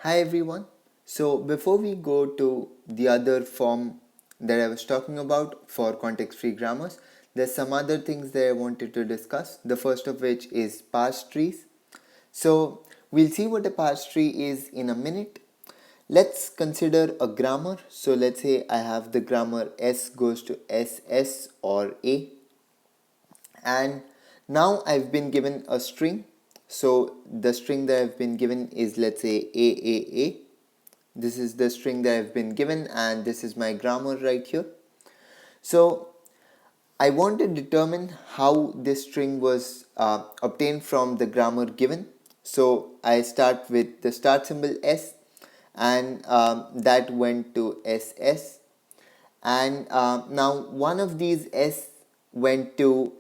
Hi everyone. So before we go to the other form that I was talking about for context-free grammars, there's some other things that I wanted to discuss. The first of which is parse trees. So we'll see what a parse tree is in a minute. Let's consider a grammar. So let's say I have the grammar S goes to SS or A, and now I've been given a string. So the string that I've been given is, let's say, AAA. This is the string that I've been given, and this is my grammar right here. So I want to determine how this string was obtained from the grammar given. So I start with the start symbol S, and that went to SS, and now one of these S went to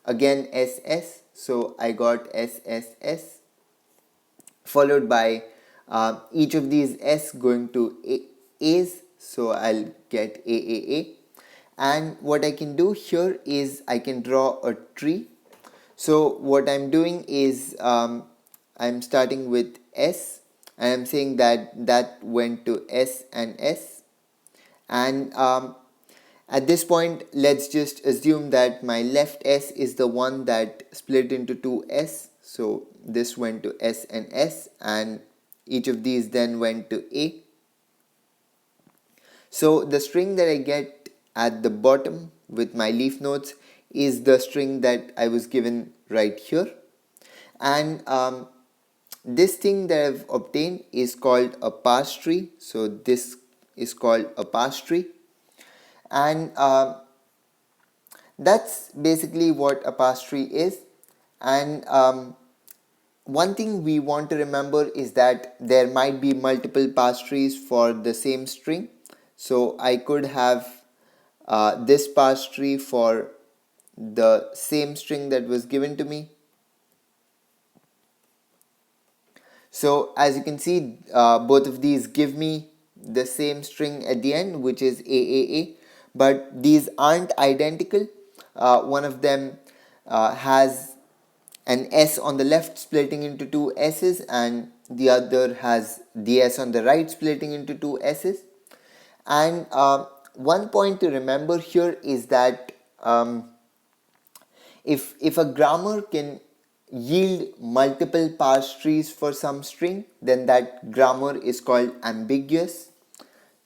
again SS, so I got SSS, followed by each of these S going to A's, so I'll get AAA. And what I can do here is I can draw a tree. So what I'm doing is I'm starting with S, and I'm saying that that went to S and S, and at this point let's just assume that my left S is the one that split into two S, so this went to S, and each of these then went to A. So the string that I get at the bottom with my leaf nodes is the string that I was given right here, and this thing that I've obtained is called a parse tree. So this is called a parse tree, and that's basically what a parse tree is. And one thing we want to remember is that there might be multiple parse trees for the same string. So I could have this parse tree for the same string that was given to me. So as you can see, both of these give me the same string at the end, which is AAA, but these aren't identical. One of them has an S on the left splitting into two S's, and the other has the S on the right splitting into two S's. And one point to remember here is that if a grammar can yield multiple parse trees for some string, then that grammar is called ambiguous.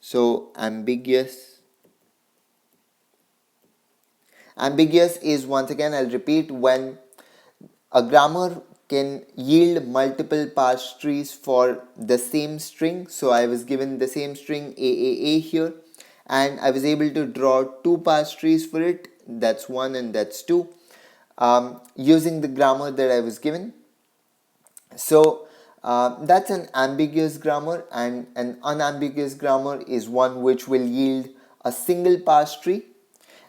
So ambiguous is, once again I'll repeat, when a grammar can yield multiple parse trees for the same string. So I was given the same string AAA here, and I was able to draw two parse trees for it, that's 1 and that's 2, using the grammar that I was given. So that's an ambiguous grammar, and an unambiguous grammar is one which will yield a single parse tree.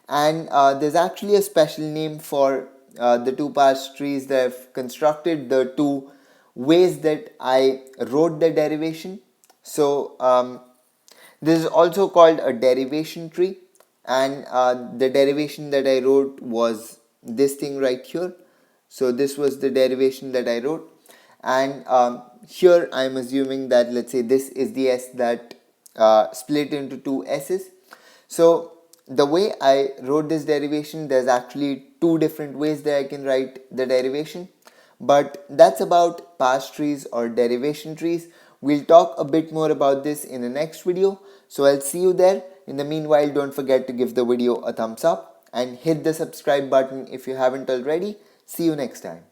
And there's actually a special name for the two parse trees that I've constructed, the two ways that I wrote the derivation. So this is also called a derivation tree, and the derivation that I wrote was this thing right here. So this was the derivation that I wrote, and here I'm assuming that, let's say, this is the S that split into two S's. So the way I wrote this derivation, there's actually two different ways that I can write the derivation, but that's about parse trees or derivation trees. We'll talk a bit more about this in the next video, so I'll see you there. In the meanwhile, don't forget to give the video a thumbs up and hit the subscribe button if you haven't already. See you next time.